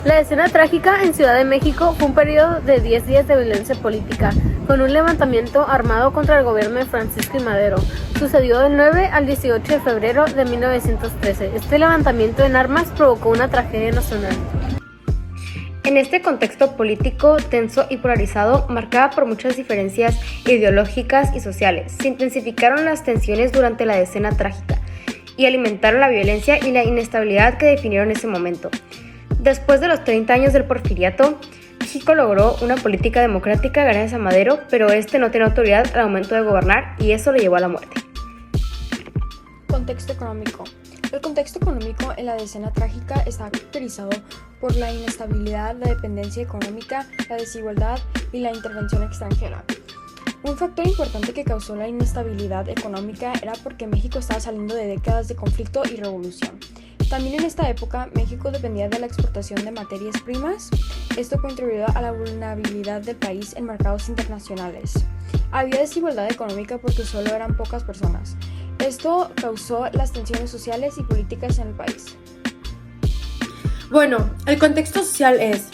La escena trágica en Ciudad de México fue un periodo de 10 días de violencia política, con un levantamiento armado contra el gobierno de Francisco y Madero. Sucedió del 9 al 18 de febrero de 1913. Este levantamiento en armas provocó una tragedia nacional. En este contexto político tenso y polarizado, marcado por muchas diferencias ideológicas y sociales, se intensificaron las tensiones durante la escena trágica y alimentaron la violencia y la inestabilidad que definieron ese momento. Después de los 30 años del porfiriato, México logró una política democrática gracias a Madero, pero este no tenía autoridad al momento de gobernar y eso lo llevó a la muerte. Contexto económico. El contexto económico en la escena trágica está caracterizado por la inestabilidad, la dependencia económica, la desigualdad y la intervención extranjera. Un factor importante que causó la inestabilidad económica era porque México estaba saliendo de décadas de conflicto y revolución. También en esta época, México dependía de la exportación de materias primas. Esto contribuyó a la vulnerabilidad del país en mercados internacionales. Había desigualdad económica porque solo eran pocas personas. Esto causó las tensiones sociales y políticas en el país. Bueno, el contexto social es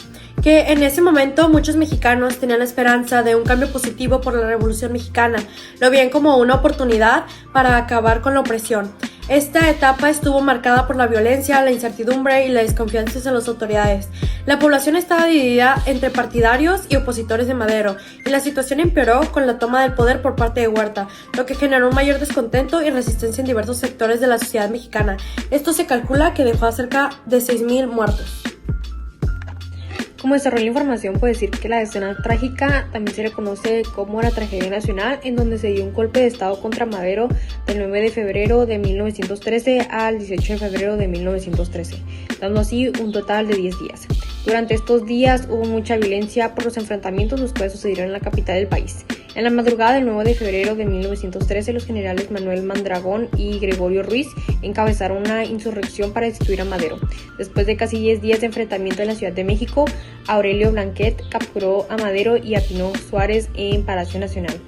que en ese momento muchos mexicanos tenían la esperanza de un cambio positivo por la Revolución Mexicana. Lo veían como una oportunidad para acabar con la opresión. Esta etapa estuvo marcada por la violencia, la incertidumbre y la desconfianza en las autoridades. La población estaba dividida entre partidarios y opositores de Madero, y la situación empeoró con la toma del poder por parte de Huerta, lo que generó un mayor descontento y resistencia en diversos sectores de la sociedad mexicana. Esto se calcula que dejó a cerca de 6,000 muertos. Como desarrollo de información, puedo decir que la escena trágica también se le conoce como la tragedia nacional, en donde se dio un golpe de estado contra Madero del 9 de febrero de 1913 al 18 de febrero de 1913, dando así un total de 10 días. Durante estos días hubo mucha violencia por los enfrentamientos los cuales sucedieron en la capital del país. En la madrugada del 9 de febrero de 1913, los generales Manuel Mondragón y Gregorio Ruiz encabezaron una insurrección para destituir a Madero. Después de casi 10 días de enfrentamiento en la Ciudad de México, Aurelio Blanquet capturó a Madero y a Pino Suárez en Palacio Nacional.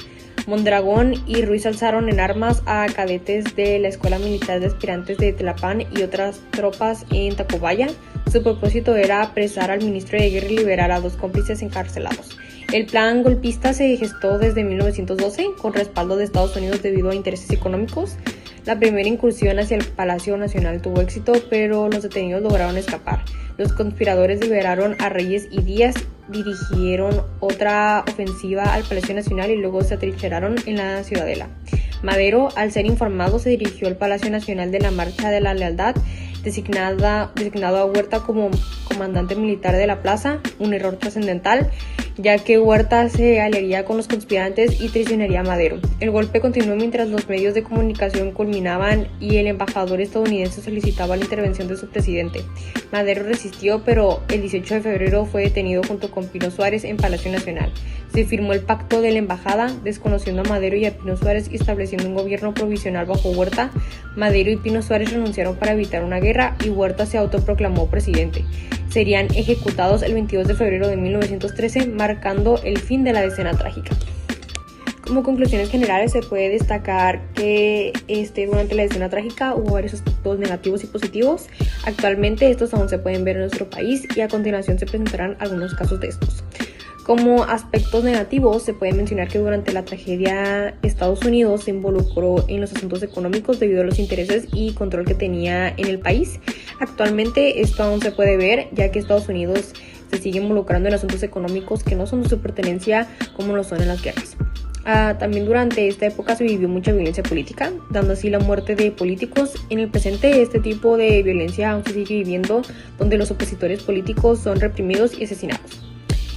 Mondragón y Ruiz alzaron en armas a cadetes de la Escuela Militar de Aspirantes de Tlalpan y otras tropas en Tacubaya. Su propósito era apresar al ministro de Guerra y liberar a 2 cómplices encarcelados. El plan golpista se gestó desde 1912 con respaldo de Estados Unidos debido a intereses económicos. La primera incursión hacia el Palacio Nacional tuvo éxito, pero los detenidos lograron escapar. Los conspiradores liberaron a Reyes y Díaz, dirigieron otra ofensiva al Palacio Nacional y luego se atrincheraron en la Ciudadela. Madero, al ser informado, se dirigió al Palacio Nacional de la Marcha de la Lealtad, designado a Huerta como comandante militar de la plaza, un error trascendental, ya que Huerta se aliaría con los conspirantes y traicionaría a Madero. El golpe continuó mientras los medios de comunicación culminaban y el embajador estadounidense solicitaba la intervención de su presidente. Madero resistió, pero el 18 de febrero fue detenido junto con Pino Suárez en Palacio Nacional. Se firmó el pacto de la embajada, desconociendo a Madero y a Pino Suárez y estableciendo un gobierno provisional bajo Huerta. Madero y Pino Suárez renunciaron para evitar una guerra y Huerta se autoproclamó presidente. Serían ejecutados el 22 de febrero de 1913, marcando el fin de la escena trágica. Como conclusiones generales se puede destacar que durante la escena trágica hubo varios aspectos negativos y positivos. Actualmente estos aún se pueden ver en nuestro país y a continuación se presentarán algunos casos de estos. Como aspectos negativos se puede mencionar que durante la tragedia Estados Unidos se involucró en los asuntos económicos debido a los intereses y control que tenía en el país. Actualmente esto aún se puede ver ya que Estados Unidos se sigue involucrando en asuntos económicos que no son de su pertenencia como lo son en las guerras. También durante esta época se vivió mucha violencia política, dando así la muerte de políticos. En el presente este tipo de violencia aún se sigue viviendo, donde los opositores políticos son reprimidos y asesinados.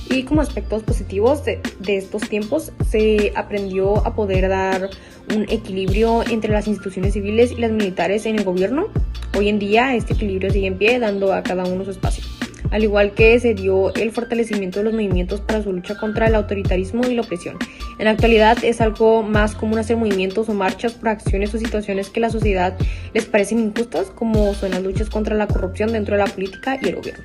Y como aspectos positivos de estos tiempos, se aprendió a poder dar un equilibrio entre las instituciones civiles y las militares en el gobierno. Hoy en día este equilibrio sigue en pie, dando a cada uno su espacio. Al igual que se dio el fortalecimiento de los movimientos para su lucha contra el autoritarismo y la opresión. En la actualidad es algo más común hacer movimientos o marchas por acciones o situaciones que a la sociedad les parecen injustas, como son las luchas contra la corrupción dentro de la política y el gobierno.